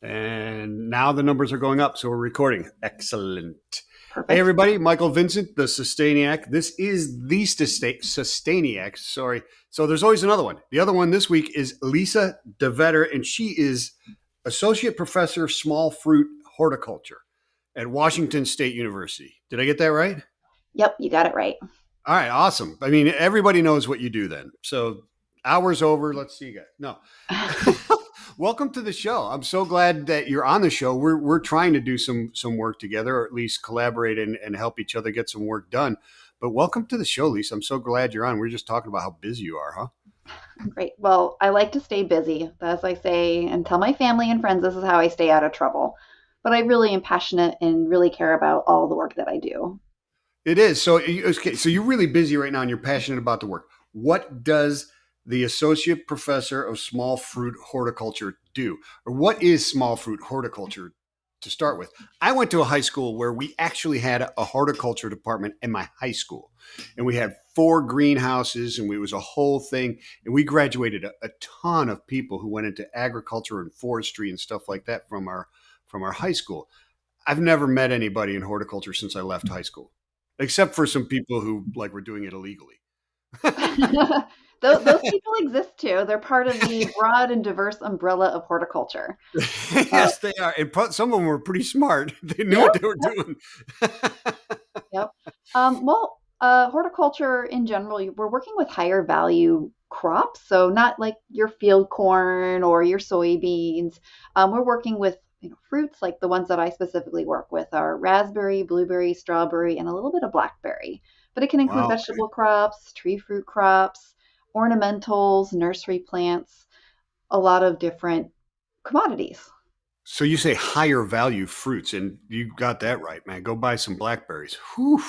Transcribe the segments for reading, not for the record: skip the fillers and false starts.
And now the numbers are going up, so we're recording. Excellent. Hey, Perfect. everybody, Michael Vincent, the Sustainiac. This is the Sustainiac. Sorry. So there's always another one. The other one this week is Lisa DeVetter, and she is Associate Professor of Small Fruit Horticulture at Washington State University. Did I get that right? Yep, you got it right. All right, awesome. I mean, everybody knows what you do then. So hours over. Let's see you guys. No. Welcome to the show. I'm so glad that you're on the show. We're trying to do some work together, or at least collaborate and help each other get some work done. But welcome to the show, Lisa. I'm so glad you're on. We're just talking about how busy you are, huh? Great. Well, I like to stay busy, as I say, and tell my family and friends this is how I stay out of trouble. But I really am passionate and really care about all the work that I do. It is. So okay, so you're really busy right now and you're passionate about the work. What does the associate professor of small fruit horticulture do? Or what is small fruit horticulture to start with? I went to a high school where we actually had a horticulture department in my high school. And we had four greenhouses and it was a whole thing. And we graduated a ton of people who went into agriculture and forestry and stuff like that from our high school. I've never met anybody in horticulture since I left high school, except for some people who like were doing it illegally. Those people exist too. They're part of the broad and diverse umbrella of horticulture. Uh, Yes, they are. And some of them were pretty smart. They knew yep, what they were yep, doing. yep. Horticulture in general, we're working with higher value crops, so not like your field corn or your soybeans. We're working with fruits like the ones that I specifically work with are raspberry, blueberry, strawberry, and a little bit of blackberry. But it can include Wow. vegetable crops, tree fruit crops, ornamentals, nursery plants, a lot of different commodities. So you say higher value fruits, and you got that right, man. Go buy some blackberries. Whew.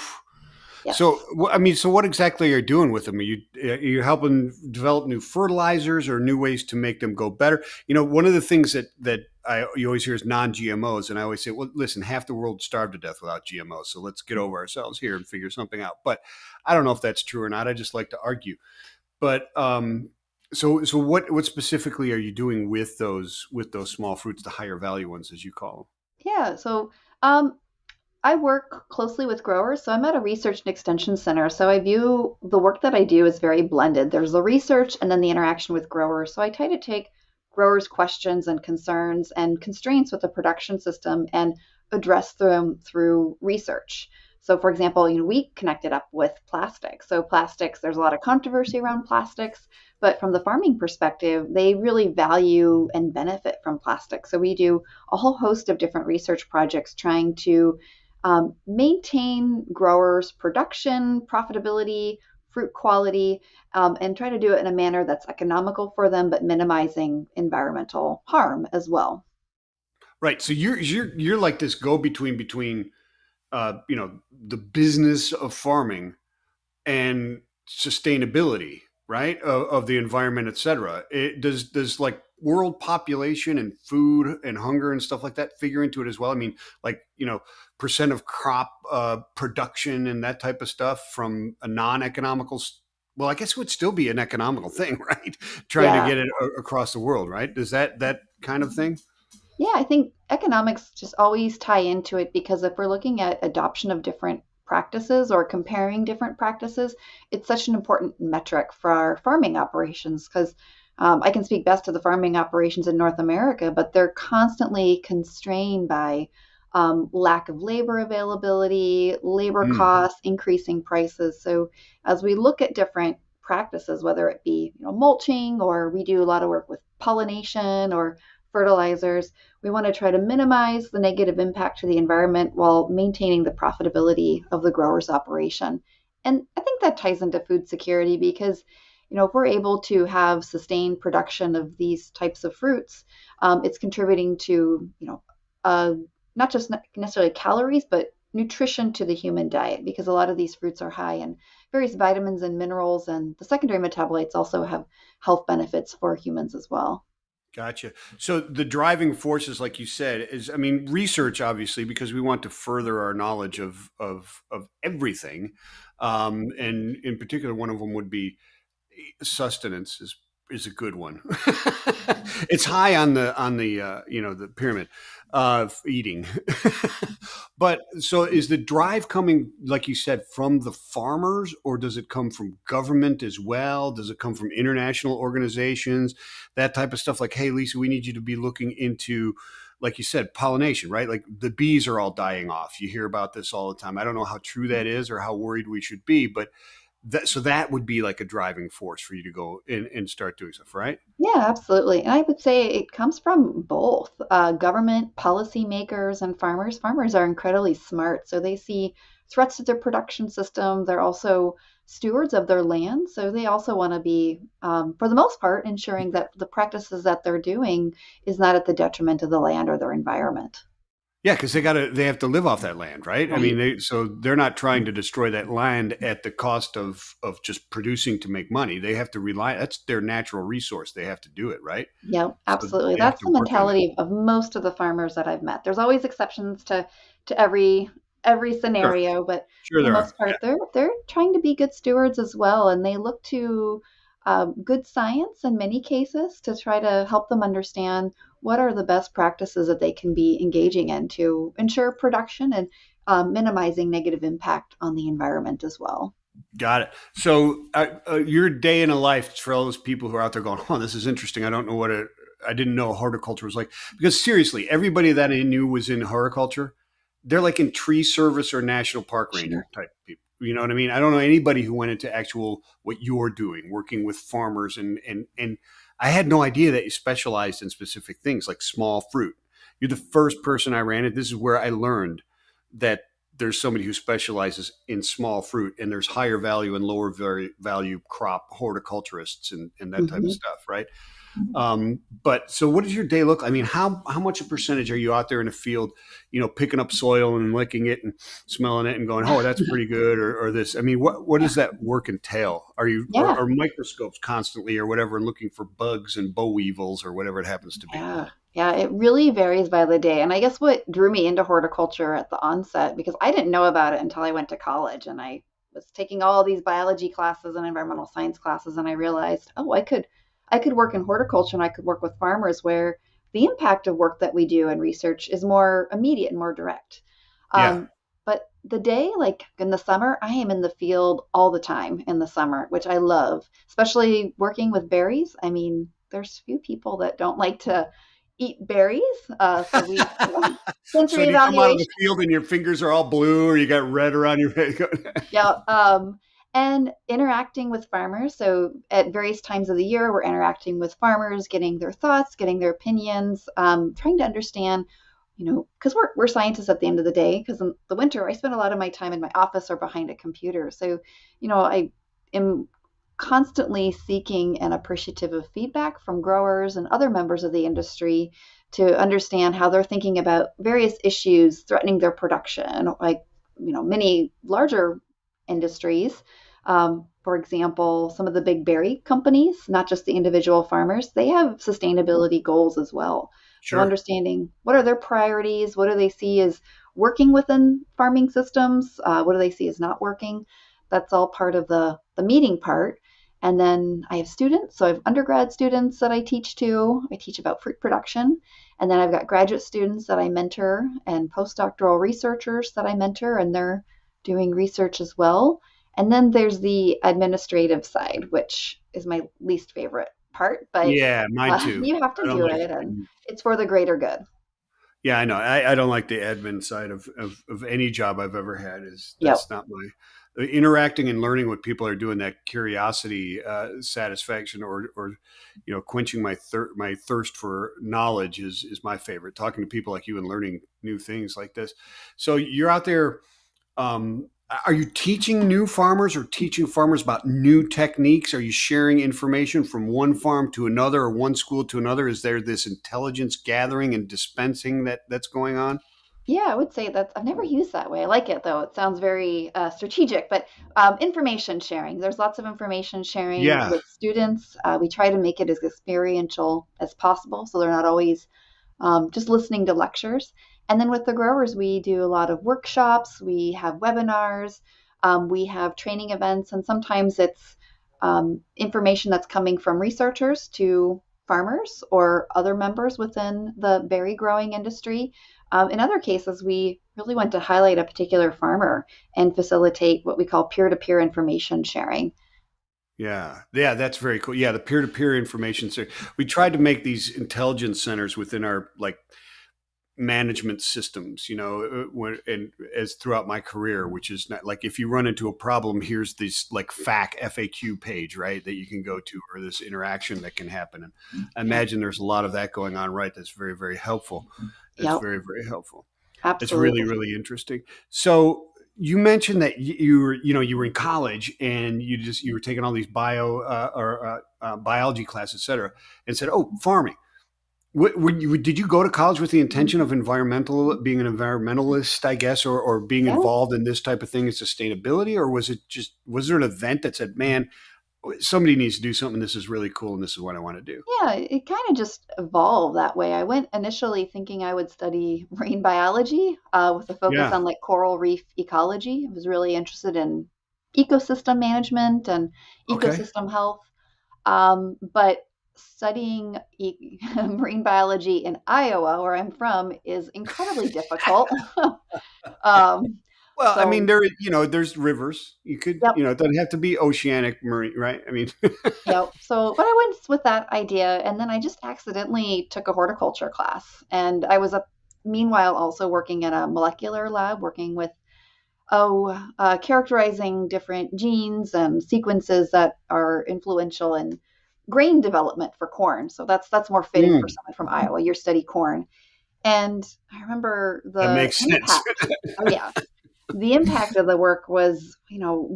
So, Yes. I mean, so what exactly are you doing with them? Are you helping develop new fertilizers or new ways to make them go better? You know, one of the things that you always hear is non-GMOs, and I always say, well, listen, half the world starved to death without GMOs, so let's get over ourselves here and figure something out. But I don't know if that's true or not. I just like to argue. But so what specifically are you doing with those small fruits, the higher value ones, as you call Yeah. Um, I work closely with growers, so I'm at a research and extension center. So I view the work that I do as very blended. There's the research and then the interaction with growers. So I try to take growers' questions and concerns and constraints with the production system and address them through research. So, for example, we connected up with plastics. So, plastics, there's a lot of controversy around plastics, but from the farming perspective, they really value and benefit from plastics. So, we do a whole host of different research projects trying to maintain growers' production, profitability, fruit quality, and try to do it in a manner that's economical for them, but minimizing environmental harm as well. it? Right. So you're like this go between the business of farming and sustainability, right, of the environment, et cetera. Does like world population and food and hunger and stuff like that figure into it as well? I mean, like percent of crop production and that type of stuff from a non-economical. Well, I guess it would still be an economical thing, right? Trying to Yeah, get it across the world, right? Does that kind of thing? yeah, I think economics just always tie into it because if we're looking at adoption of different practices or comparing different practices, it's such an important metric for our farming operations because I can speak best to the farming operations in North America, but they're constantly constrained by lack of labor availability, labor Mm. costs, increasing prices. So as we look at different practices, whether it be mulching or we do a lot of work with pollination or fertilizers, we want to try to minimize the negative impact to the environment while maintaining the profitability of the grower's operation. And I think that ties into food security because, if we're able to have sustained production of these types of fruits, it's contributing to, uh, not just necessarily calories, but nutrition to the human diet because a lot of these fruits are high in various vitamins and minerals, and the secondary metabolites also have health benefits for humans as well. Gotcha. So the driving forces, like you said, is I mean research, obviously, because we want to further our knowledge of everything, and in particular, one of them would be sustenance is a good one. It's high on the the pyramid of eating. But so is the drive coming, like you said, from the farmers, or does it come from government as well? Does it come from international organizations, that type of stuff? Like, hey, Lisa, we need you to be looking into, like you said, pollination, right? Like the bees are all dying off. You hear about this all the time. I don't know how true that is or how worried we should be, but that would be like a driving force for you to go and start doing stuff, right? Yeah, absolutely. And I would say it comes from both government, policymakers, and farmers. Farmers are incredibly smart, so they see threats to their production system. They're also stewards of their land, so they also want to be, for the most part, ensuring that the practices that they're doing is not at the detriment of the land or their environment. Yeah, because they have to live off that land, right? I Right. mean, they're not trying to destroy that land at the cost of just producing to make money. They have to rely. That's their natural resource. They have to do it, right? Yeah, So absolutely. they have That's to the work on it. mentality of most of the farmers that I've met. There's always exceptions to every Sure, scenario, but sure for the there are. most part, they're trying to be good stewards as well, and they look to good science in many cases to try to help them understand what are the best practices that they can be engaging in to ensure production and minimizing negative impact on the environment as well. Got it. So, your day in a life for all those people who are out there going, "Oh, this is interesting. I don't know what it. I didn't know horticulture was like." Because seriously, everybody that I knew was in horticulture. They're like in tree service or national park ranger Sure. type people. You know what I mean? I don't know anybody who went into actual what you're doing, working with farmers, and I had no idea that you specialized in specific things like small fruit. You're the first person I ran it. This is where I learned that there's somebody who specializes in small fruit, and there's higher value and lower value crop horticulturists and that type of Mhm. stuff, right? But so what does your day look? I mean, how much a percentage are you out there in the field, picking up soil and licking it and smelling it and going, oh, that's pretty good, or this? I mean, what does that work entail? Are you Yeah. or microscopes constantly or whatever, and looking for bugs and boll weevils or whatever it happens to be? Yeah. Yeah, it really varies by the day. And I guess what drew me into horticulture at the onset, because I didn't know about it until I went to college and I was taking all these biology classes and environmental science classes and I realized, oh, I could work in horticulture and I could work with farmers where the impact of work that we do and research is more immediate and more direct. Yeah. But the day, like in the summer, I am in the field all the time in the summer, which I love, especially working with berries. I mean, there's few people that don't like to eat berries. So we, So sensory do you come out of evaluation. the field and your fingers are all blue, or you got red around your head? Yeah. And interacting with farmers. So at various times of the year, we're interacting with farmers, getting their thoughts, getting their opinions, trying to understand, because we're scientists at the end of the day. Because in the winter, I spend a lot of my time in my office or behind a computer. So, I am constantly seeking and appreciative of feedback from growers and other members of the industry to understand how they're thinking about various issues threatening their production, like many larger industries. For example, some of the big berry companies, not just the individual farmers, they have sustainability goals as well. So, Sure. understanding what are their priorities, what do they see as working within farming systems, what do they see as not working. That's all part of the meeting part. And then I have students. So, I have undergrad students that I teach to. I teach about fruit production. And then I've got graduate students that I mentor and postdoctoral researchers that I mentor, and they're doing research as well. And then there's the administrative side, which is my least favorite part, but Yeah, mine too. you have I to don't do like. it, and it's for the greater good. Yeah, I know. I don't like the admin side of any job I've ever had. Is Yep. that's not my interacting and learning what people are doing. That curiosity, satisfaction, or quenching my thirst for knowledge is my favorite. Talking to people like you and learning new things like this. So you're out there. Are you teaching new farmers or teaching farmers about new techniques? Are you sharing information from one farm to another or one school to another? Is there this intelligence gathering and dispensing that's going on? Yeah, I would say that I've never used that way. I like it though. It sounds very strategic, but information sharing. There's lots of information sharing Yeah, with students. We try to make it as experiential as possible, so they're not always just listening to lectures. And then with the growers, we do a lot of workshops, we have webinars, we have training events, and sometimes it's information that's coming from researchers to farmers or other members within the berry growing industry. In other cases, we really want to highlight a particular farmer and facilitate what we call peer to peer information sharing. Yeah, yeah, that's very cool. Yeah, the peer-to-peer information. So we tried to make these intelligence centers within our like management systems, when, and as throughout my career, which is not like if you run into a problem, here's this like FAQ page, right, that you can go to, or this interaction that can happen. And I Yep. imagine there's a lot of that going on, right? That's very, very helpful. That's Yep. very, very helpful. It's really, Absolutely. really interesting. So you mentioned that you were in college and you were taking all these biology classes, et cetera, and said, "Oh, farming." Did you go to college with the intention of being an environmentalist, I guess, or being Yeah. involved in this type of thing as sustainability, or was there an event that said, "Man, somebody needs to do something. This is really cool, and this is what I want to do." Yeah, it kind of just evolved that way. I went initially thinking I would study marine biology with a focus Yeah. on like coral reef ecology. I was really interested in ecosystem management and Okay. ecosystem health. But studying marine biology in Iowa, where I'm from, is incredibly difficult. um, Well, I mean, so, there's rivers. You could, yep. it doesn't have to be oceanic marine, right? I mean, Yep. So, but I went with that idea, and then I just accidentally took a horticulture class, and I was meanwhile also working at a molecular lab, working with characterizing different genes and sequences that are influential in grain development for corn. So that's more fitting for mm, someone from Iowa. You study corn, and I remember that the makes sense. impact. Oh yeah, the impact of the work was,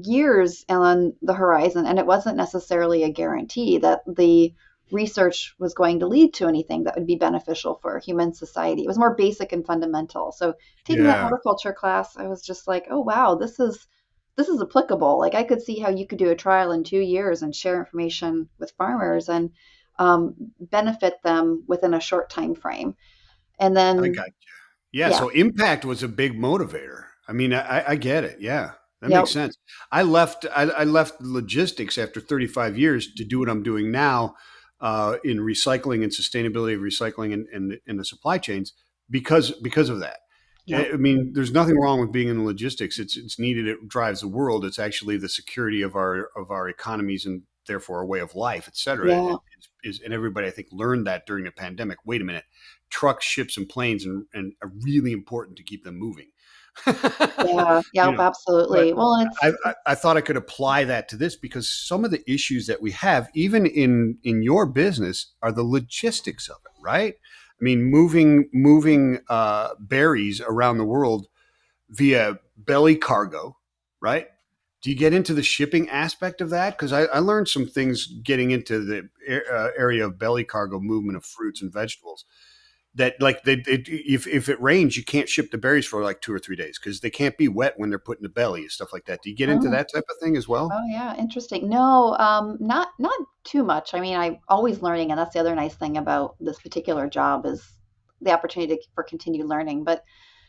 years on the horizon, and it wasn't necessarily a guarantee that the research was going to lead to anything that would be beneficial for human society. It was more basic and fundamental. So taking that Yeah, horticulture class, I was just like, oh wow, this is applicable. Like I could see how you could do a trial in 2 years and share information with farmers and benefit them within a short time frame. And I then, got. Yeah, yeah, so impact was a big motivator. I mean, I get it. Yeah, that makes yep, sense. I left logistics after 35 years to do what I'm doing now in recycling and sustainability of recycling and in the supply chains because of that. yep, I mean, there's nothing wrong with being in the logistics. It's needed. It drives the world. It's actually the security of our economies and therefore our way of life, et cetera. yeah. And everybody I think learned that during the pandemic. Wait a minute, trucks, ships, and planes and are really important to keep them moving. Yeah, you yep, know, but absolutely. Well, and I thought I could apply that to this because some of the issues that we have, even in your business, are the logistics of it, right? I mean, moving berries around the world via belly cargo, right? Do you get into the shipping aspect of that? Because I learned some things getting into the area of belly cargo movement of fruits and vegetables that like if it rains, you can't ship the berries for like 2 or 3 days because they can't be wet when they're put in the belly and stuff like that. Do you get into oh, that type of thing as well? oh yeah, interesting. No, not too much. I mean, I'm always learning, and that's the other nice thing about this particular job is the opportunity for continued learning. But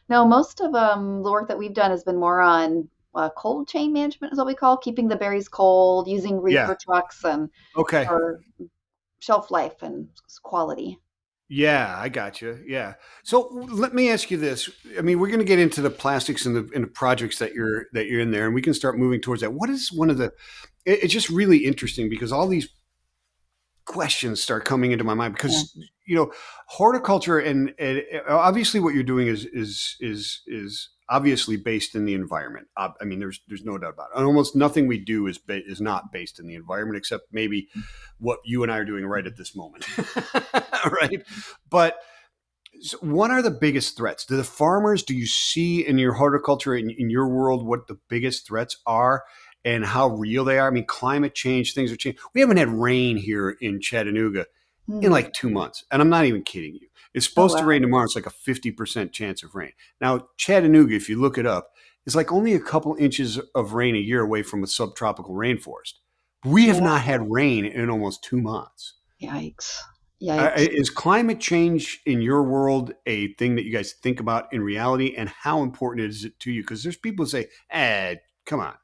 no, most of the work that we've done has been more on cold chain management, is what we call keeping the berries cold, using Yeah. reefer trucks, and Okay. for shelf life and quality. Yeah, I got you. Yeah. So let me ask you this. I mean, we're going to get into the plastics and the projects that you're in there, and we can start moving towards that. What is one of the? It's just really interesting because all these questions start coming into my mind Yeah. because horticulture and obviously what you're doing is obviously based in the environment. I mean, there's no doubt about it. And almost nothing we do is not based in the environment except maybe what you and I are doing right at this moment, right? But so what are the biggest threats? Do you see in your horticulture, in your world, what the biggest threats are and how real they are? I mean, climate change, things are changing. We haven't had rain here in Chattanooga in Hmm. like 2 months. And I'm not even kidding you. It's Oh supposed to wow. rain tomorrow. It's like a 50% chance of rain. Now, Chattanooga, if you look it up, is like only a couple inches of rain a year away from a subtropical rainforest. We have Yeah. not had rain in almost 2 months. Yikes. Yikes. Is climate change in your world a thing that you guys think about in reality, and how important is it to you? Because there's people who say, "Eh, come on,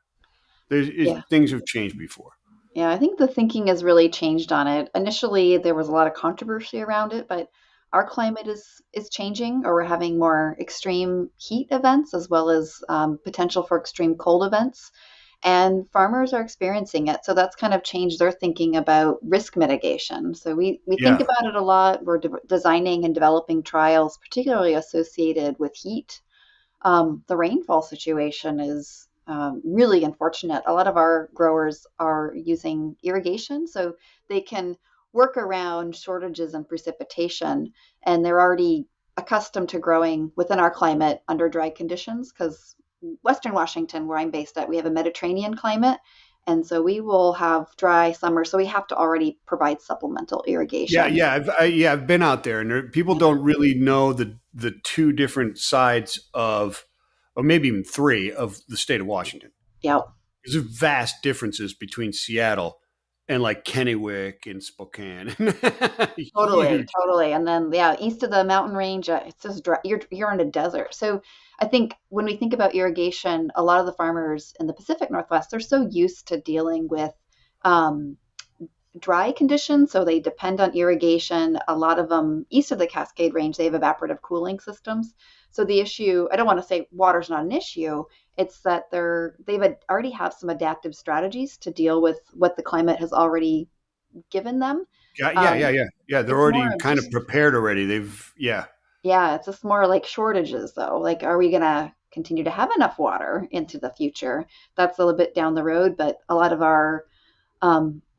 Yeah. things have changed before." Yeah, I think the thinking has really changed on it. Initially, there was a lot of controversy around it, but our climate is changing, or we're having more extreme heat events as well as potential for extreme cold events, and farmers are experiencing it. So that's kind of changed their thinking about risk mitigation. So we think Yeah. about it a lot. We're designing and developing trials, particularly associated with heat. The rainfall situation is really unfortunate. A lot of our growers are using irrigation, so they can work around shortages in precipitation, and they're already accustomed to growing within our climate under dry conditions because Western Washington, where I'm based at, we have a Mediterranean climate. And so we will have dry summer. So we have to already provide supplemental Yeah, irrigation. I've been out there, and people Yeah. don't really know the two different sides of, or maybe even three, of the state of Washington. Yep. There's vast differences between Seattle and like Kennewick and Spokane. Totally, Huge. totally. And then yeah, east of the mountain range, it's just dry. You're in a desert. So I think when we think about irrigation, a lot of the farmers in the Pacific Northwest, they're so used to dealing with um, dry conditions, so they depend on irrigation. A lot of them east of the Cascade Range, they have evaporative cooling systems. So the issue, I don't want to say water's not an issue. It's that already have some adaptive strategies to deal with what the climate has already given them. Um, Yeah. They're it's more already of kind of just, prepared already. They've, yeah. yeah, it's just more like shortages though. Like, are we going to continue to have enough water into the future? That's a little bit down the road, but a lot of our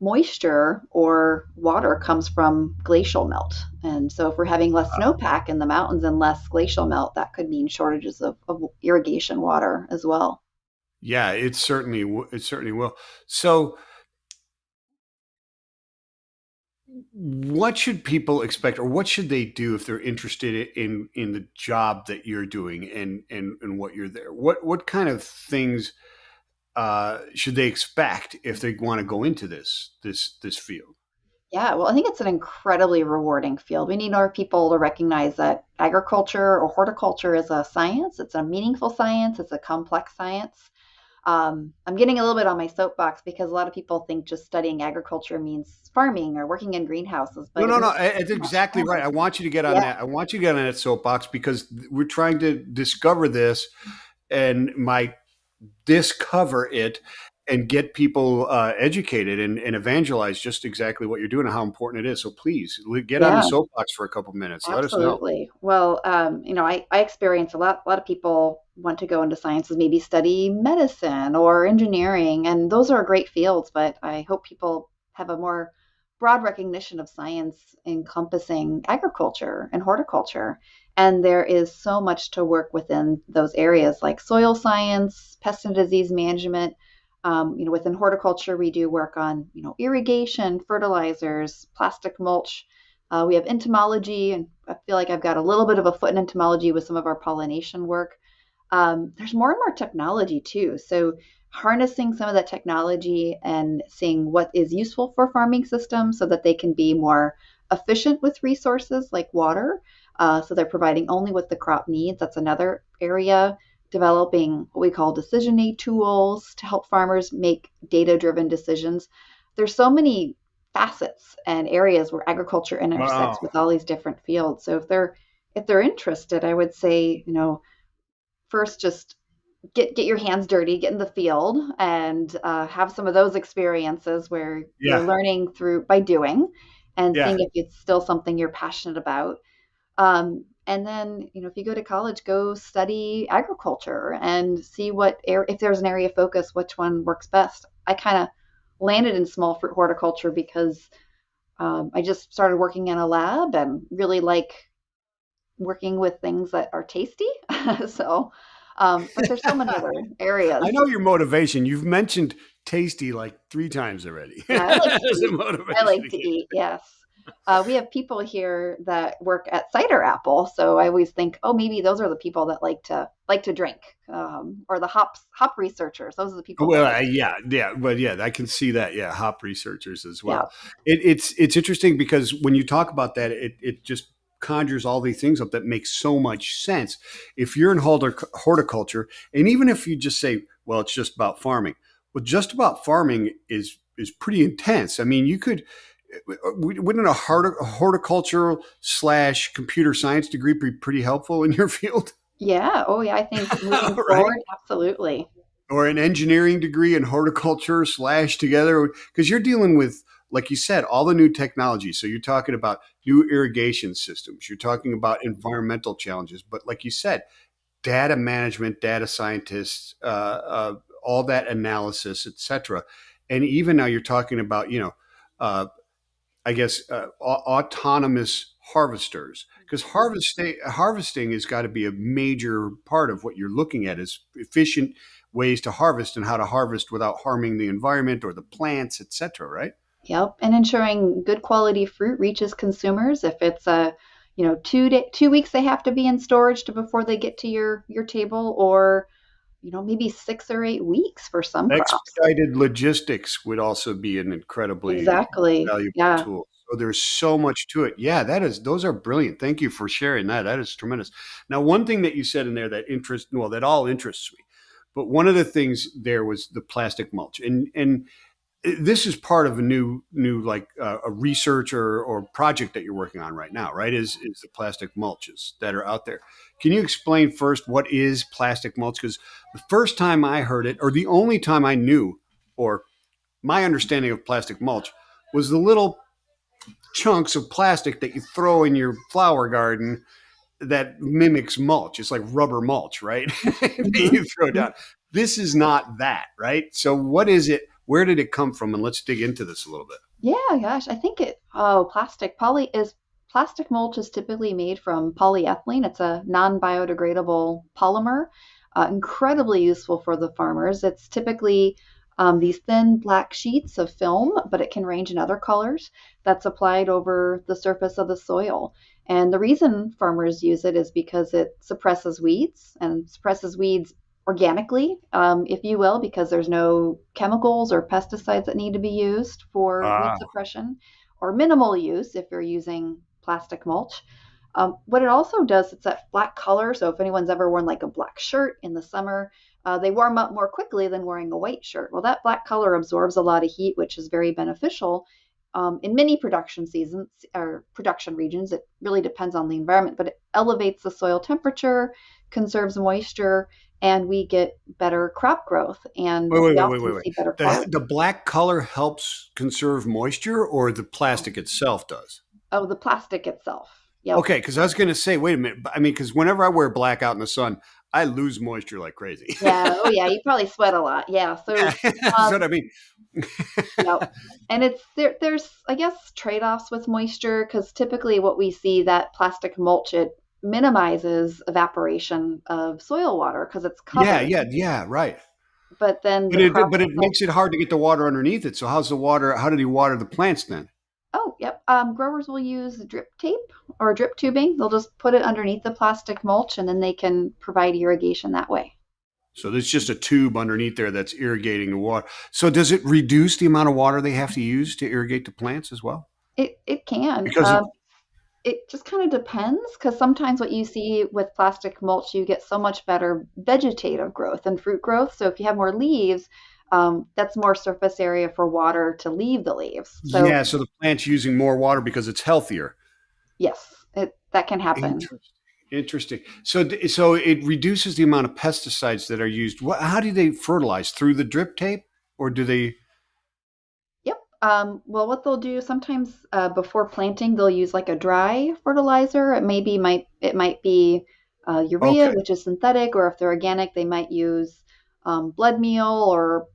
moisture or water comes from glacial melt. And so if we're having less snowpack in the mountains and less glacial melt, that could mean shortages of irrigation water as well. Yeah, it certainly will. So, what should people expect, or what should they do if they're interested in the job that you're doing, and what you're there? What kind of things should they expect if they want to go into this field? Yeah, well, I think it's an incredibly rewarding field. We need more people to recognize that agriculture or horticulture is a science. It's a meaningful science. It's a complex science. I'm getting a little bit on my soapbox because a lot of people think just studying agriculture means farming or working in greenhouses, No, but it no, no. really It's is much exactly right. more. I want you to get on Yeah, that. I want you to get on that soapbox because we're trying to discover this, and my discover it and get people educated and evangelize just exactly what you're doing and how important it is. So please get on the yeah. soapbox for a couple minutes. Let us know. Absolutely. Well, I experience a lot of people want to go into sciences, maybe study medicine or engineering, and those are great fields, but I hope people have a more broad recognition of science encompassing agriculture and horticulture. And there is so much to work within those areas like soil science, pest and disease management. Within horticulture, we do work on, irrigation, fertilizers, plastic mulch. We have entomology, and I feel like I've got a little bit of a foot in entomology with some of our pollination work. There's more and more technology too. So, harnessing some of that technology and seeing what is useful for farming systems so that they can be more efficient with resources like water. So, they're providing only what the crop needs. That's another area. Developing what we call decision aid tools to help farmers make data driven decisions. There's so many facets and areas where agriculture intersects Wow. with all these different fields. So if they're interested, I would say, first just get your hands dirty, get in the field, and have some of those experiences where you're Yeah. learning through by doing, and Yeah. seeing if it's still something you're passionate about. And then, if you go to college, go study agriculture and see if there's an area of focus, which one works best. I kind of landed in small fruit horticulture because I just started working in a lab and really like working with things that are tasty. So, but there's so many other I areas. know your motivation. You've mentioned tasty like three times already Yeah, I like to as a eat. I motivation like to to get. eat. Yes. We have people here that work at cider apple, so I always think, oh, maybe those are the people that like to drink, or the hop researchers. Those are the people that Well, like to yeah, drink. but yeah, I can see that. Yeah, hop researchers as Yeah. well. It's interesting because when you talk about that, it just conjures all these things up that make so much sense. If you're in horticulture, and even if you just say, well, it's just about farming. Well, just about farming is is pretty intense. I mean, you could wouldn't a horticultural slash computer science degree be pretty helpful in your field? Yeah. Oh, yeah. I think moving Right? forward, absolutely. Or an engineering degree in horticulture slash together, because you're dealing with, like you said, all the new technology. So you're talking about new irrigation systems, you're talking about environmental challenges, but like you said, data management, data scientists, all that analysis, etc. And even now you're talking about, uh, I guess, autonomous harvesters, because harvesting has got to be a major part of what you're looking at is efficient ways to harvest and how to harvest without harming the environment or the plants, etc. Right? Yep. And ensuring good quality fruit reaches consumers. If it's a, 2 weeks they have to be in storage to before they get to your table, or maybe 6 or 8 weeks for some crops. Expedited logistics would also be an incredibly Exactly. valuable Yeah. tool. So there's so much to it. Yeah, those are brilliant. Thank you for sharing that. That is tremendous. Now, one thing that you said in there that all interests me, but one of the things there was the plastic mulch, and this is part of a new like a research or project that you're working on right now, right? Is the plastic mulches that are out there? Can you explain first what is plastic mulch? Because the first time I heard it, or the only time I knew, or my understanding of plastic mulch was the little chunks of plastic that you throw in your flower garden that mimics mulch. It's like rubber mulch, right? That Hmm. you throw down. This is not that, right? So what is it? Where did it come from? And let's dig into this a little bit. Yeah, gosh, I think plastic mulch is typically made from polyethylene. It's a non-biodegradable polymer, incredibly useful for the farmers. It's typically these thin black sheets of film, but it can range in other colors that's applied over the surface of the soil. And the reason farmers use it is because it suppresses weeds and suppresses weeds organically, if you will, because there's no chemicals or pesticides that need to be used for weed Ah, suppression, or minimal use if you're using plastic mulch. What it also does, it's that black color. So if anyone's ever worn like a black shirt in the summer, they warm up more quickly than wearing a white shirt. Well, that black color absorbs a lot of heat, which is very beneficial. In many production seasons or production regions, it really depends on the environment, but it elevates the soil temperature, conserves moisture, and we get better crop growth, and wait, wait, we wait, wait, often wait, wait. see better The quality. black color helps conserve moisture, or the Oh, plastic itself does? oh, the plastic itself. Yep. Okay, because I was going to say, wait a minute. I mean, because whenever I wear black out in the sun, I lose moisture like crazy. Yeah. Oh, yeah. You probably sweat a lot. Yeah. So, That's what um, I mean. yep. And there's I guess trade-offs with moisture, because typically what we see that plastic mulch, it minimizes evaporation of soil water because it's Yeah, covered. yeah, yeah, right. But then But the it crop but it itself. makes it hard to get the water underneath it. So how's the water? How did he water the plants then? Oh, yep. Growers will use drip tape or drip tubing. They'll just put it underneath the plastic mulch, and then they can provide irrigation that way. So there's just a tube underneath there that's irrigating the water. So does it reduce the amount of water they have to use to irrigate the plants as well? It can. Because of It just kind of depends, because sometimes what you see with plastic mulch, you get so much better vegetative growth and fruit growth. So if you have more leaves, that's more surface area for water to leave the leaves. So yeah, so the plant's using more water because it's healthier. yes, that can happen. Interesting. Interesting. So it reduces the amount of pesticides that are used. How do they fertilize through the drip tape, or do they? Yep. Well, what they'll do sometimes, before planting, they'll use like a dry fertilizer. It might be urea, Okay, which is synthetic, or if they're organic, they might use blood meal or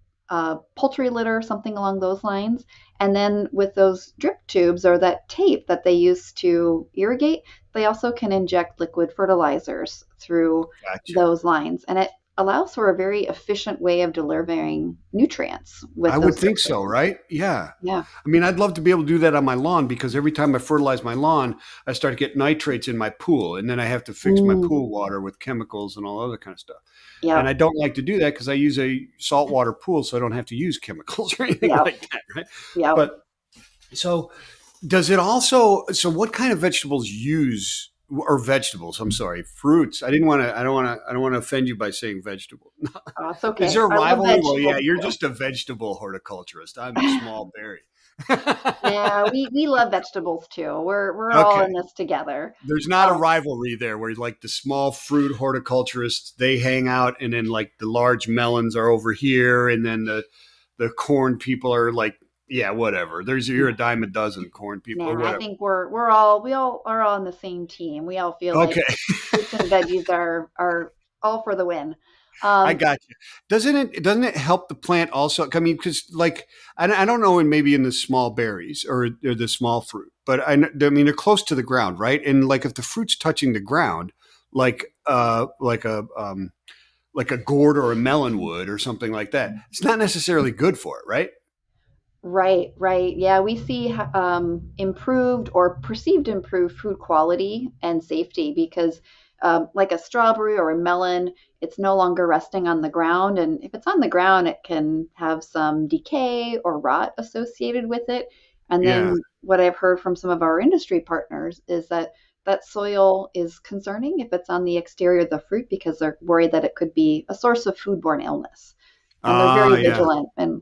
poultry litter, something along those lines. And then with those drip tubes or that tape that they use to irrigate, they also can inject liquid fertilizers through gotcha. those lines, and it allows for a very efficient way of delivering nutrients I with would those drip think so, systems. right? Yeah. Yeah. I mean, I'd love to be able to do that on my lawn because every time I fertilize my lawn, I start to get nitrates in my pool, and then I have to fix my Mm, pool water with chemicals and all other kind of stuff. And yep. I don't like to do that because I use a saltwater pool, so I don't have to use chemicals or anything Yep. like that, right? Yep. But so does it also? So what kind of vegetables use? or vegetables. I'm sorry, fruits. I didn't want to. I don't want to. I don't want to offend you by saying vegetable. Oh, it's Is okay. there a I love rivalry? Well, yeah, vegetables you're too. just a vegetable horticulturist. I'm a small berry. Yeah, we love vegetables too. We're all Okay. in this together. There's not a Um, rivalry there where like the small fruit horticulturists, they hang out, and then like the large melons are over here, and then the corn people are like, yeah, whatever. You're a dime a dozen corn people or Nah, I whatever. think we all are on the same team. We all feel like Okay. fruits and veggies are all for the win. I Um, got you. Doesn't it help the plant also? I mean, because like I don't know, and maybe in the small berries or the small fruit, but I mean they're close to the ground, right? And like if the fruit's touching the ground, like like a gourd or a melon would or something like that, it's not necessarily good for it, right? Right, right. Yeah, we see improved or perceived improved food quality and safety because, like a strawberry or a melon, it's no longer resting on the ground. And if it's on the ground, it can have some decay or rot associated with it. And Yeah. then what I've heard from some of our industry partners is that that soil is concerning if it's on the exterior of the fruit because they're worried that it could be a source of foodborne illness. And they're very Yeah. vigilant and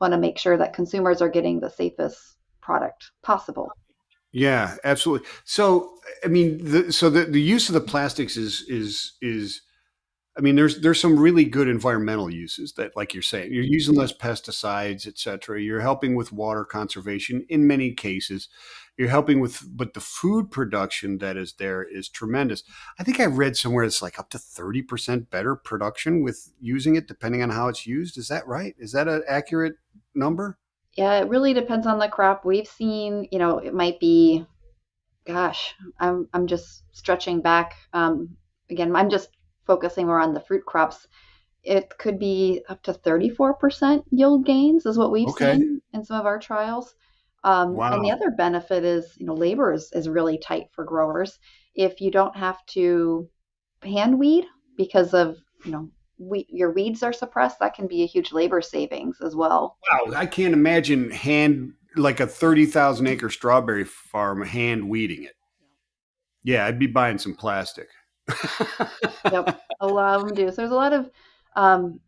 want to make sure that consumers are getting the safest product possible. Yeah, absolutely. So, I mean, the use of the plastics is I mean, there's some really good environmental uses that, like you're saying, you're using less pesticides, et cetera. You're helping with water conservation in many cases. You're helping with, but the food production that is there is tremendous. I think I read somewhere it's like up to 30% better production with using it, depending on how it's used. Is that right? Is that an accurate number? Yeah, it really depends on the crop. We've seen, it might be, gosh, I'm just stretching back. Again, I'm just focusing more on the fruit crops. It could be up to 34% yield gains is what we've Okay. seen in some of our trials. And the Wow. other benefit is, labor is really tight for growers. If you don't have to hand weed because of, your weeds are suppressed, that can be a huge labor savings as well. Wow. I can't imagine hand like a 30,000 acre strawberry farm hand weeding it. Yeah, I'd be buying some plastic. Yep, a lot of them do. So there's a lot of um,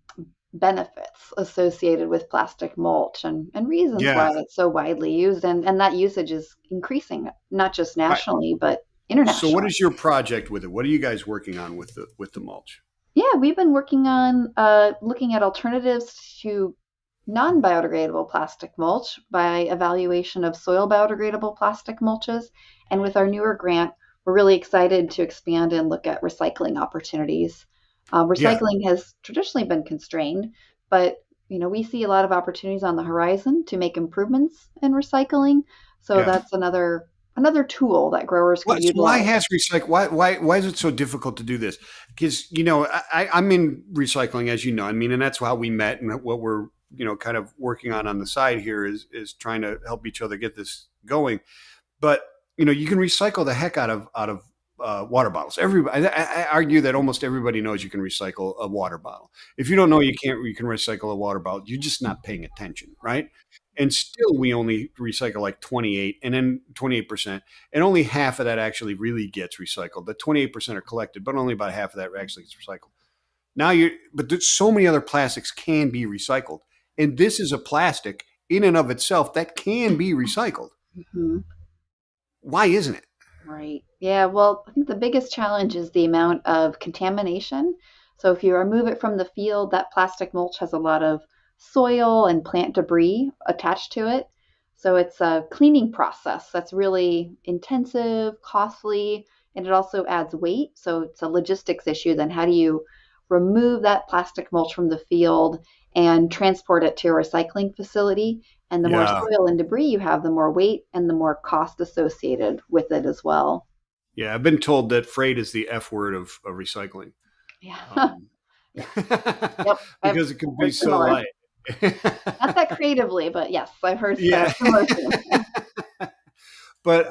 benefits associated with plastic mulch and reasons Yeah. why it's so widely used. And that usage is increasing, not just Right. nationally, but So what internationally. is your project with it? What are you guys working on with the mulch? Yeah, we've been working on looking at alternatives to non-biodegradable plastic mulch by evaluation of soil biodegradable plastic mulches. And with our newer grant, we're really excited to expand and look at recycling opportunities. Yeah. Recycling has traditionally been constrained, but we see a lot of opportunities on the horizon to make improvements in recycling. So Yeah. that's another tool that growers could So why utilize. has recycle? Why is it so difficult to do this? Because I'm in recycling, as you know. I mean, and that's how we met, and what we're kind of working on the side here is trying to help each other get this going. But you can recycle the heck out of water bottles. Everybody, I argue that almost everybody knows you can recycle a water bottle. If you don't know you can recycle a water bottle, you're just not paying attention, right? And still, we only recycle like 28, and then 28%, and only half of that actually really gets recycled. The 28% are collected, but only about half of that actually gets recycled. But there's so many other plastics can be recycled, and this is a plastic in and of itself that can be recycled. Mhm. Why isn't it? Right. Yeah. Well, I think the biggest challenge is the amount of contamination. So if you remove it from the field, that plastic mulch has a lot of soil and plant debris attached to it. So it's a cleaning process that's really intensive, costly, and it also adds weight. So it's a logistics issue. Then how do you remove that plastic mulch from the field and transport it to a recycling facility? And the more Yeah, soil and debris you have, the more weight and the more cost associated with it as well. yeah. I've been told that freight is the F word of recycling, Yeah. um, Yeah. Yep. I've because it can be heard so similar. light. Not that creatively, but yes, I've heard Yeah, similar things. but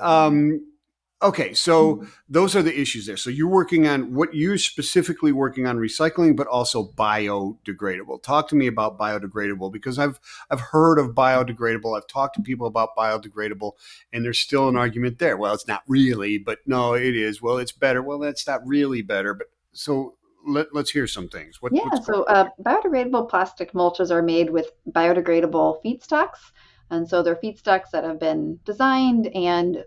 Okay, so Mhm. those are the issues there. So you're working on what you're specifically working on recycling, but also biodegradable. Talk to me about biodegradable because I've heard of biodegradable. I've talked to people about biodegradable, and there's still an argument there. Well, it's not really, but no, it is. Well, it's better. Well, that's not really better. But so let's hear some things. Yeah, What's going so biodegradable plastic mulches are made with biodegradable feedstocks. And so they're feedstocks that have been designed and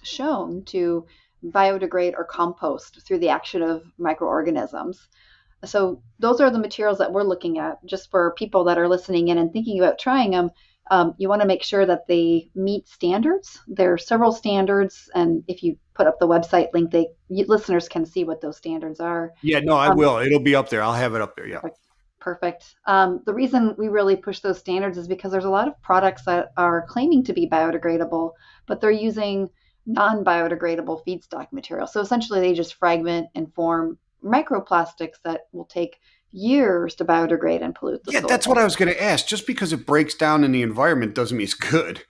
shown to biodegrade or compost through the action of microorganisms. So those are the materials that we're looking at. Just for people that are listening in and thinking about trying them, you want to make sure that they meet standards. There are several standards, and if you put up the website link, listeners can see what those standards are. Yeah, no, I Um, will. It'll be up there. I'll have it up there. Yeah. Perfect. Perfect. The reason we really push those standards is because there's a lot of products that are claiming to be biodegradable, but they're using non-biodegradable feedstock material. So essentially, they just fragment and form microplastics that will take years to biodegrade and pollute the Yeah, that's what soil. I was going to ask. Just because it breaks down in the environment doesn't mean it's good.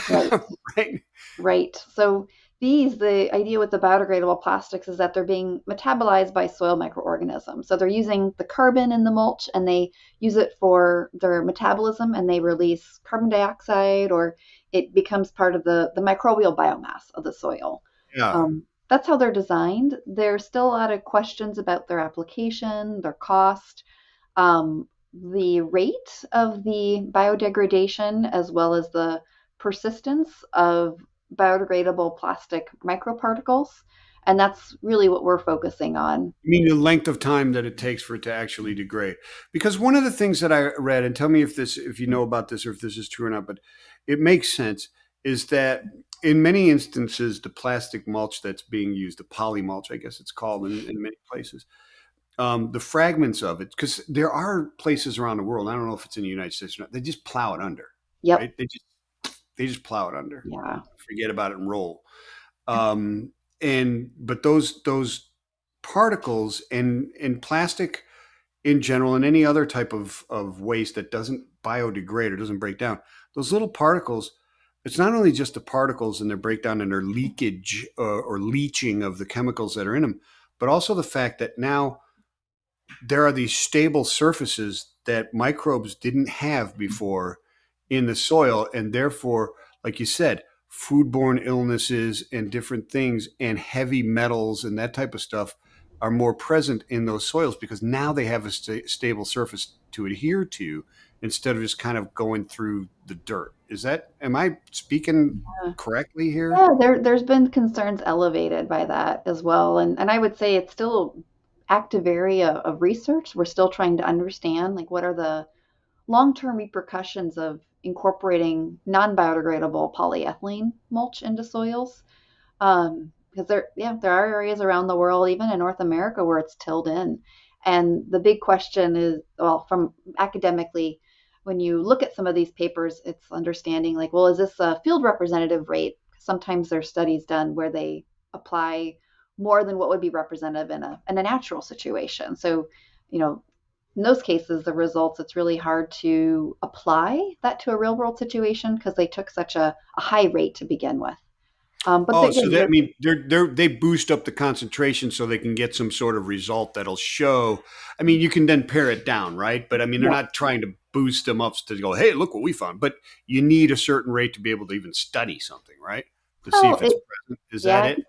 Right. Right? Right. So the idea with the biodegradable plastics is that they're being metabolized by soil microorganisms. So they're using the carbon in the mulch and they use it for their metabolism and they release carbon dioxide or it becomes part of the microbial biomass of the soil. Yeah. That's how they're designed. There's still a lot of questions about their application, their cost, the rate of the biodegradation, as well as the persistence of biodegradable plastic microparticles. And that's really what we're focusing on. I mean, the length of time that it takes for it to actually degrade. Because one of the things that I read, and tell me if you know about this or if this is true or not, but it makes sense, is that in many instances, the plastic mulch that's being used, the poly mulch, I guess it's called in many places, the fragments of it, because there are places around the world, I don't know if it's in the United States or not, they just plow it under, Yep. right? They just plow it under, Yeah. forget about it and roll. Um, and but those particles and plastic in general and any other type of waste that doesn't biodegrade or doesn't break down, those little particles, it's not only just the particles and their breakdown and their leakage or leaching of the chemicals that are in them, but also the fact that now there are these stable surfaces that microbes didn't have before in the soil, and therefore, like you said, foodborne illnesses and different things and heavy metals and that type of stuff are more present in those soils because now they have a stable surface to adhere to instead of just kind of going through the dirt. Am I speaking correctly here? Yeah, there's been concerns elevated by that as well. And I would say it's still active area of research. We're still trying to understand like what are the long-term repercussions of incorporating non-biodegradable polyethylene mulch into soils. Because there are areas around the world, even in North America, where it's tilled in. And the big question is, well, from academically, when you look at some of these papers, it's understanding like, well, is this a field representative rate? Sometimes there's studies done where they apply more than what would be representative in a natural situation. So, you know, in those cases, the results, it's really hard to apply that to a real world situation because they took such a high rate to begin with. But Oh, so again, that I mean they boost up the concentration so they can get some sort of result that'll show. I mean, you can then pare it down, right? But I mean, they're yeah. not trying to boost them up to go, "Hey, look what we found." But you need a certain rate to be able to even study something, right? To see Well, if it's present. Is that yeah, it it?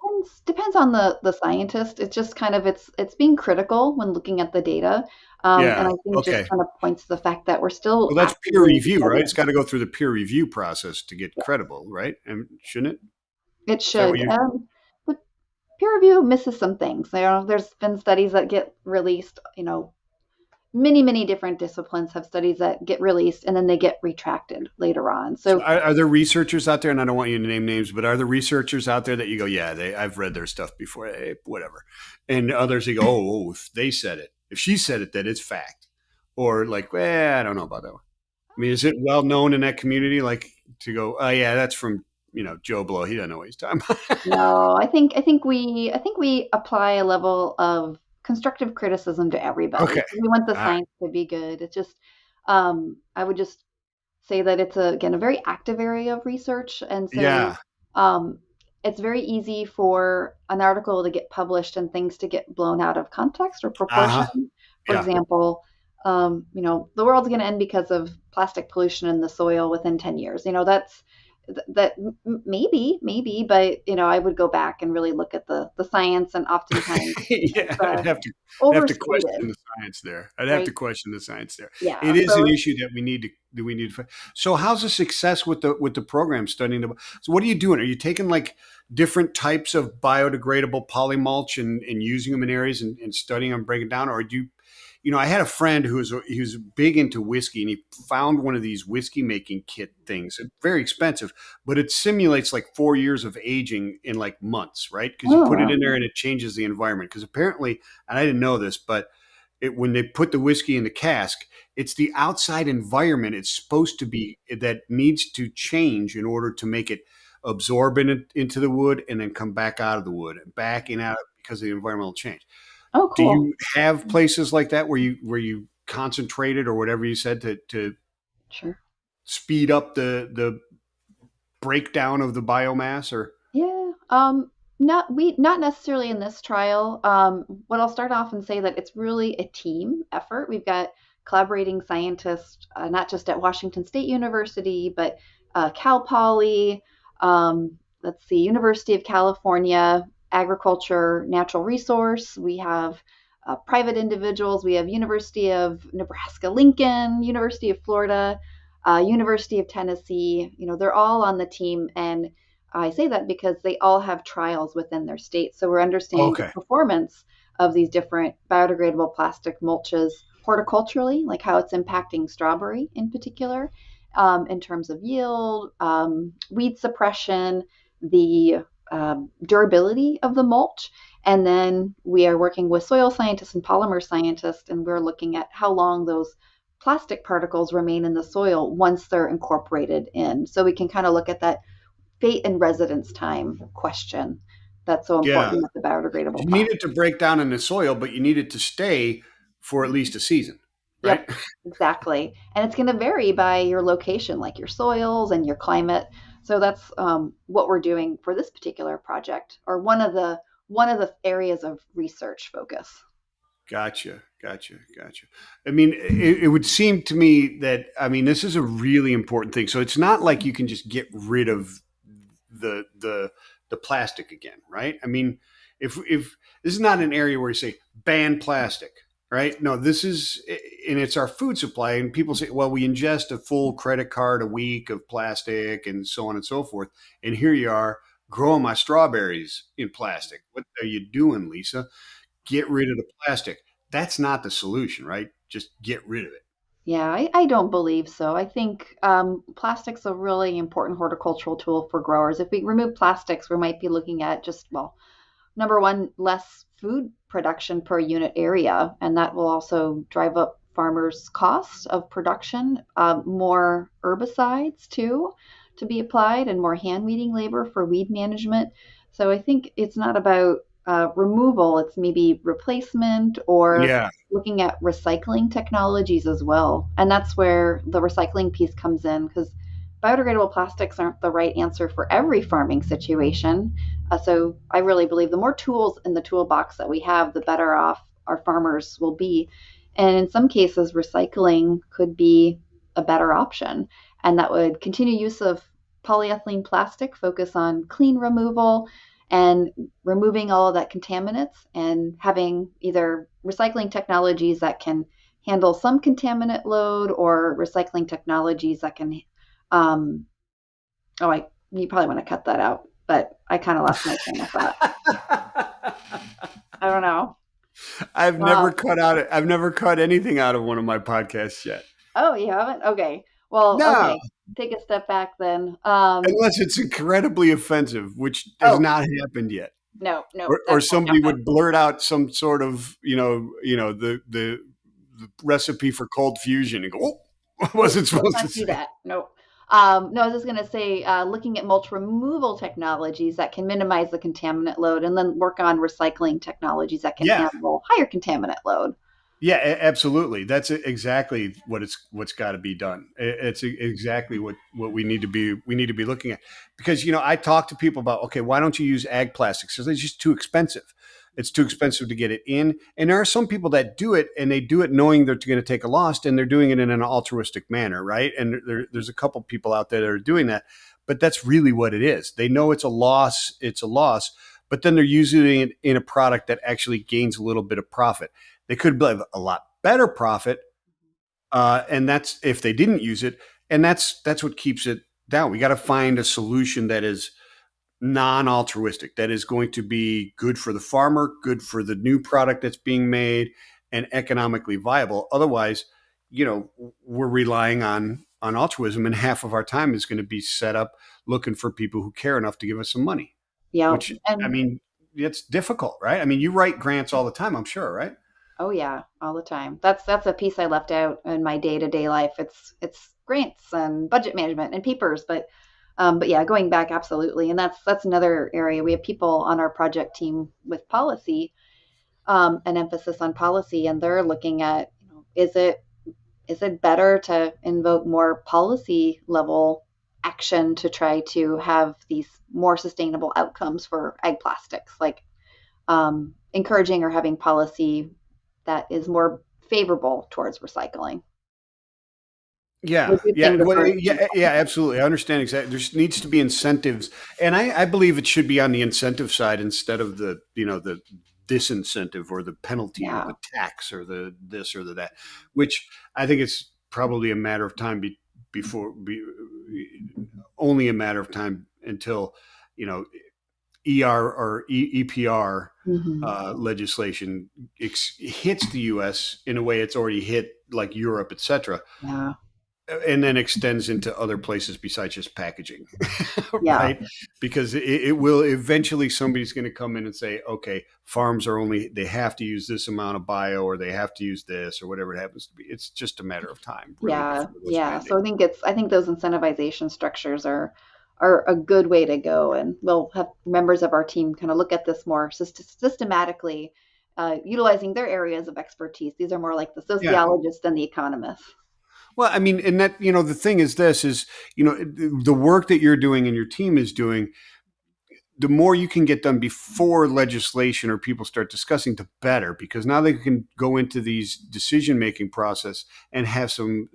depends on the scientist. It's just kind of it's being critical when looking at the data, and Yeah. I think just Okay. kind of points to the fact that we're still Well, that's peer actively review, right? It's studying. got to go through the peer review process to get Yeah, credible, right? And shouldn't it? it Is that what should. you? But peer review misses some things. There's been studies that get released. Many different disciplines have studies that get released and then they get retracted later on. So So are there researchers out there, and I don't want you to name names, but are there researchers out there that you go, yeah, I've read their stuff before, hey, whatever, and others you go, if they said it, if she said it, that it's fact, or like, I don't know about that one. I mean, is it well known in that community, like to go, oh yeah, that's from Joe Blow, he doesn't know what he's talking about. no, I think we apply a level of constructive criticism to everybody. Okay, We want the all right, science to be good. It's just I would just say that it's again a very active area of research, and so yeah, um, it's very easy for an article to get published and things to get blown out of context or proportion. Uh-huh. For Yeah. example, the world's going to end because of plastic pollution in the soil within 10 years. That maybe, but I would go back and really look at the science, and oftentimes Yeah, it's I'd have to question overstated, the science there. I'd have to right? question the science there. Yeah. It is So an issue that we need to. So, how's the success with the program studying the? So, what are you doing? Are you taking like different types of biodegradable polymulch and using them in areas and studying them, breaking down, or do you? I had a friend he was big into whiskey, and he found one of these whiskey making kit things. It's very expensive, but it simulates like 4 years of aging in like months, right? Because you oh, put it wow. in there and it changes the environment. Because apparently, and I didn't know this, but when they put the whiskey in the cask, it's the outside environment it's supposed to be that needs to change in order to make it absorb into the wood and then come back out of the wood and back in out because of the environmental change. Oh, Do cool. you have places like that where you concentrated or whatever you said to Sure. speed up the breakdown of the biomass or Yeah. Not necessarily in this trial. What I'll start off and say that it's really a team effort. We've got collaborating scientists, not just at Washington State University, but Cal Poly, let's see, University of California, Agriculture, Natural Resource. We have private individuals. We have University of Nebraska Lincoln, University of Florida, University of Tennessee. They're all on the team, and I say that because they all have trials within their state. So we're understanding the okay. performance of these different biodegradable plastic mulches horticulturally, like how it's impacting strawberry in particular, in terms of yield, weed suppression, the durability of the mulch. And then we are working with soil scientists and polymer scientists, and we're looking at how long those plastic particles remain in the soil once they're incorporated in. So we can kind of look at that fate and residence time question that's so Yeah. important with the biodegradable You need plastic. it to break down in the soil, but you need it to stay for at least a season, right? Yep, exactly. And it's going to vary by your location, like your soils and your climate. So that's what we're doing for this particular project, or one of the areas of research focus. Gotcha. I mean, it would seem to me that this is a really important thing. So it's not like you can just get rid of the plastic again, right? I mean, if this is not an area where you say ban plastic, right? No, this is, and it's our food supply. And people say, well, we ingest a full credit card a week of plastic and so on and so forth. And here you are growing my strawberries in plastic. What are you doing, Lisa? Get rid of the plastic. That's not the solution, right? Just get rid of it. Yeah, I don't believe so. I think plastic's a really important horticultural tool for growers. If we remove plastics, we might be looking at just, well, number one, less food production per unit area, and that will also drive up farmers' costs of production, more herbicides too to be applied, and more hand weeding labor for weed management. So I think it's not about removal, it's maybe replacement or Yeah. looking at recycling technologies as well. And that's where the recycling piece comes in, because biodegradable plastics aren't the right answer for every farming situation. So I really believe the more tools in the toolbox that we have, the better off our farmers will be. And in some cases, recycling could be a better option. And that would continue use of polyethylene plastic, focus on clean removal and removing all of that contaminants, and having either recycling technologies that can handle some contaminant load, or recycling technologies that can um, oh, you probably want to cut that out, but I kind of lost my train of thought. I don't know. Um, I've never cut anything out of one of my podcasts yet. oh, you haven't? Okay. Well, No, okay. Take a step back then. unless it's incredibly offensive, which has Oh, not happened yet. no, no, Or that's not somebody happening. would blurt out some sort of, the recipe for cold fusion and go, "Oh, I Nope, wasn't let's supposed to not do say." that. Nope. No, I was just going to say, looking at mulch removal technologies that can minimize the contaminant load, and then work on recycling technologies that can Yeah, handle higher contaminant load. Yeah, absolutely. That's exactly what's got to be done. It's exactly what we need to be looking at, because I talk to people about, okay, why don't you use ag plastics? Because it's just too expensive. It's too expensive to get it in, and there are some people that do it, and they do it knowing they're going to take a loss, and they're doing it in an altruistic manner, right? And there's a couple people out there that are doing that, but that's really what it is. They know it's a loss. It's a loss, but then they're using it in a product that actually gains a little bit of profit. They could have a lot better profit, and that's if they didn't use it, and that's what keeps it down. We got to find a solution that is non-altruistic, that is going to be good for the farmer, good for the new product that's being made, and economically viable. Otherwise, we're relying on altruism, and half of our time is going to be set up looking for people who care enough to give us some money. Yeah. Which, I And mean, it's difficult, right? I mean, you write grants all the time, I'm sure, right? oh yeah, all the time. That's a piece I left out in my day-to-day life. It's grants and budget management and papers, but yeah, going back absolutely. And that's another area. We have people on our project team with policy, an emphasis on policy, and they're looking at, is it better to invoke more policy level action to try to have these more sustainable outcomes for ag plastics, like encouraging or having policy that is more favorable towards recycling. A Yeah, good yeah, thing to well, first. yeah, absolutely. I understand exactly. There needs to be incentives, and I believe it should be on the incentive side instead of the disincentive or the penalty or Yeah. the tax or the this or the that, which I think it's probably a matter of time before only a matter of time until you know ER or EPR Hmm. legislation hits the U.S. in a way it's already hit like Europe, etc., Yeah. and then extends into other places besides just packaging, Yeah. right? Because it will eventually, somebody's going to come in and say, okay, farms are only, they have to use this amount of bio, or they have to use this, or whatever it happens to be. It's just a matter of time, really, Yeah. before those Yeah. So mandates. I think those incentivization structures are a good way to go, and we'll have members of our team kind of look at this more systematically, utilizing their areas of expertise. These are more like the Yeah. sociologists and the economists. Well, I mean, and that, the thing is, this is, the work that you're doing and your team is doing, the more you can get done before legislation or people start discussing, the better, because now they can go into these decision making process and have some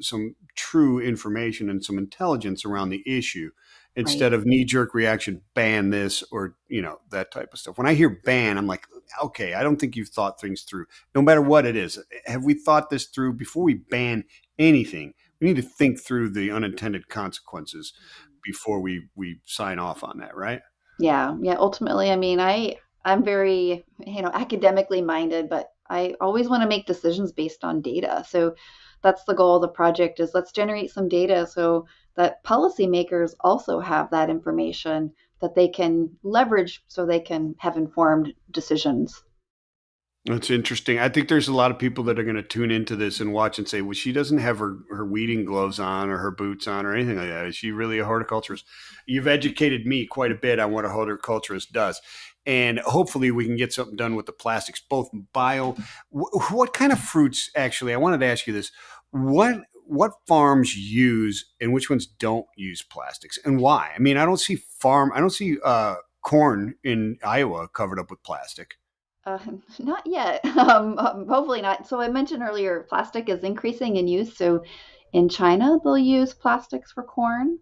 true information and some intelligence around the issue, Right. instead of knee jerk reaction, ban this, or that type of stuff. When I hear ban, I'm like, okay, I don't think you've thought things through. No matter what it is, have we thought this through before we ban anything? We need to think through the unintended consequences before we sign off on that, right? Yeah, yeah. Ultimately, I mean, I'm very, academically minded, but I always want to make decisions based on data. So that's the goal of the project, is let's generate some data so that policymakers also have that information that they can leverage so they can have informed decisions. That's interesting. I think there's a lot of people that are going to tune into this and watch and say, well, she doesn't have her weeding gloves on or her boots on or anything like that. Is she really a horticulturist? You've educated me quite a bit on what a horticulturist does. And hopefully we can get something done with the plastics, both bio. What kind of fruits, actually, I wanted to ask you this. What farms use and which ones don't use plastics, and why? I mean, I don't see corn in Iowa covered up with plastic. Uh, Not yet. Hopefully not. So I mentioned earlier, plastic is increasing in use. So in China, they'll use plastics for corn.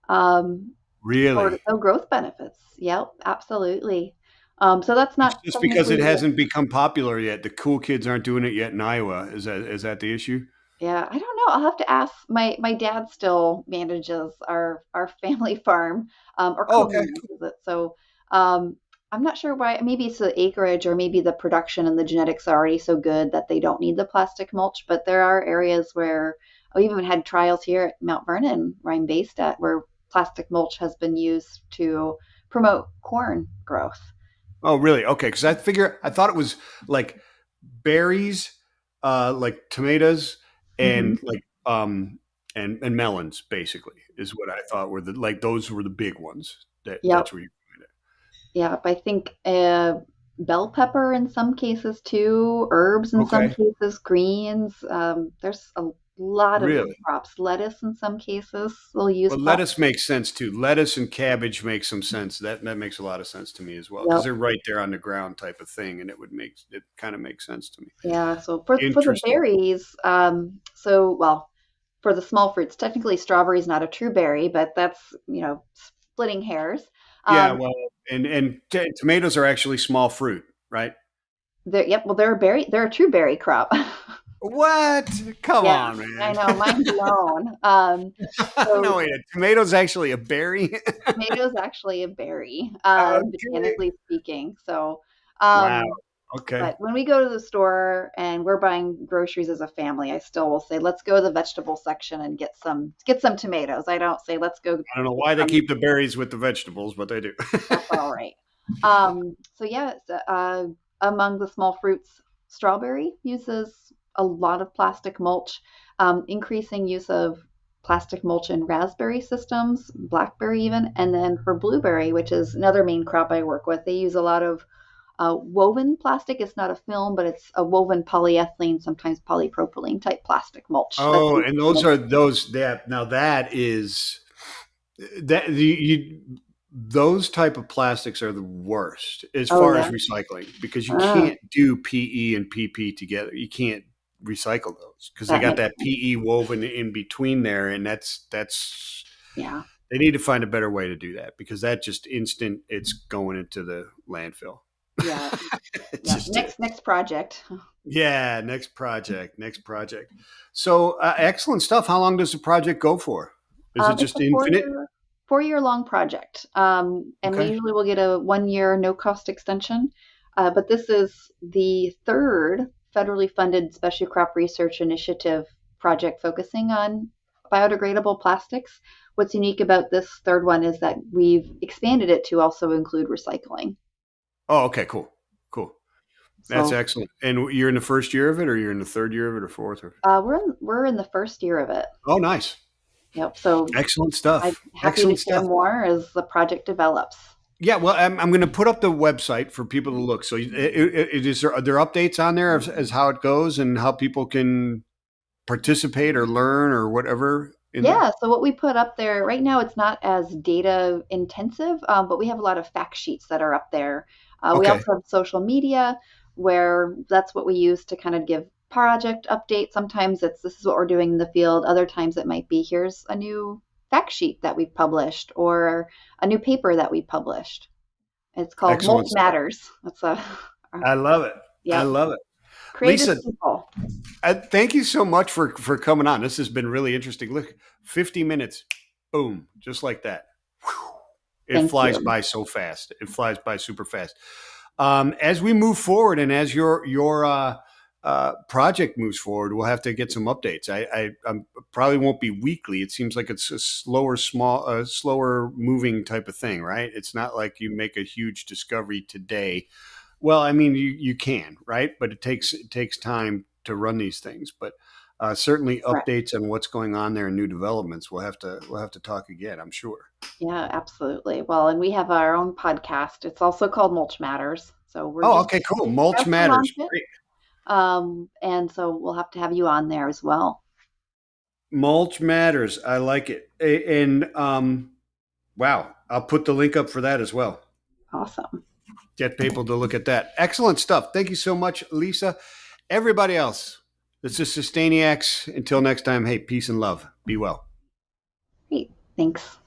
Um, for Really? growth benefits. Yep, absolutely. So that's It's not just because it technically, hasn't become popular yet. The cool kids aren't doing it yet in Iowa. Is that the issue? yeah, I don't know. I'll have to ask. My dad still manages our family farm, or Oh, okay. co-manages it. So um, I'm not sure why. Maybe it's the acreage, or maybe the production and the genetics are already so good that they don't need the plastic mulch. But there are areas where we even had trials here at Mount Vernon, where I'm based at, where plastic mulch has been used to promote corn growth. Oh, really? Okay. Because I thought it was like berries, like tomatoes, Hmm. and like and melons. Basically, is what I thought were those were the big ones. Yep. That's where you find it. Yep. I think. bell pepper in some cases too, herbs in some Okay. cases, greens. There's a lot of root Really? crops. Lettuce in some cases they'll use Well, plastic. lettuce makes sense too. Lettuce and cabbage make some sense. That makes a lot of sense to me as well because Yep. they're right there on the ground type of thing, and it kind of makes sense to me. Yeah. So for the Interesting. berries, well, for the small fruits, technically strawberry is not a true berry, but that's splitting hairs. Yeah, Um, well, and tomatoes are actually small fruit, right? yep. Well, they're a berry. They're a true berry crop. What? Come Yeah, on, I man. know. Mind blown. So No, wait, a tomato's actually a berry? tomato's actually a berry, Okay. botanically speaking. So, Wow. um, Okay. but when we go to the store and we're buying groceries as a family, I still will say, let's go to the vegetable section and get some tomatoes. I don't say let's go I don't know get why they some. keep the berries with the vegetables, but they do. That's all right. So yeah, among the small fruits, strawberry uses a lot of plastic mulch, increasing use of plastic mulch in raspberry systems, blackberry even, and then for blueberry, which is another main crop I work with, they use a lot of woven plastic. It's not a film, but it's a woven polyethylene, sometimes polypropylene type plastic mulch. That's Oh, used and in those are those that now that is that those type of plastics are the worst as oh far as yeah. recycling because you Ah, can't do PE and PP together. You can't recycle those because they that got makes that PE woven in between there, and that's yeah. they need to find a better way to do that because that just instant it's going into the landfill. Yeah, It yeah. just is. Next project. Yeah, next project, next project. So excellent stuff. How long does the project go for? Is it It's just a infinite? 4-year long project, and we Okay. usually will get a 1 year no cost extension. But this is the third federally funded special crop research initiative project focusing on biodegradable plastics. What's unique about this third one is that we've expanded it to also include recycling. Oh, okay, cool, cool. That's So excellent. And you're in the first year of it, or you're in the third year of it, or fourth? Or we're in the first year of it. oh, nice, Yep. So excellent I'm stuff. happy to Excellent share stuff. more as the project develops. Yeah, well, I'm going to put up the website for people to look. So, are there updates on there as how it goes and how people can participate or learn or whatever in there? Yeah, so what we put up there right now, it's not as data intensive, but we have a lot of fact sheets that are up there. We Okay, also have social media where that's what we use to kind of give project updates. Sometimes it's this is what we're doing in the field. Other times it might be here's a new fact sheet that we've published or a new paper that we published. It's called excellent Mulch stuff. Matters. That's a, I love it. I yep, love it, creative Lisa. people. Thank you so much for coming on. This has been really interesting. Look, 50 minutes, boom, just like that. Whew. It Thank flies you. by so fast. It flies by super fast. As we move forward, and as your project moves forward, we'll have to get some updates. I probably won't be weekly. It seems like it's a slower moving type of thing, right? It's not like you make a huge discovery today. Well, I mean, you can, right? But it takes time to run these things. But certainly Correct. updates on what's going on there and new developments. We'll have to talk again, I'm sure. Yeah, absolutely. Well, and we have our own podcast. It's also called Mulch Matters. So we're Oh, just okay, cool. Mulch about to launch matters. it. Great. And so we'll have to have you on there as well. Mulch matters. I like it. And wow, I'll put the link up for that as well. Awesome. Get people to look at that. Excellent stuff. Thank you so much, Lisa. Everybody else, this is Sustainiacs. Until next time, hey, peace and love. Be well. Great. Thanks.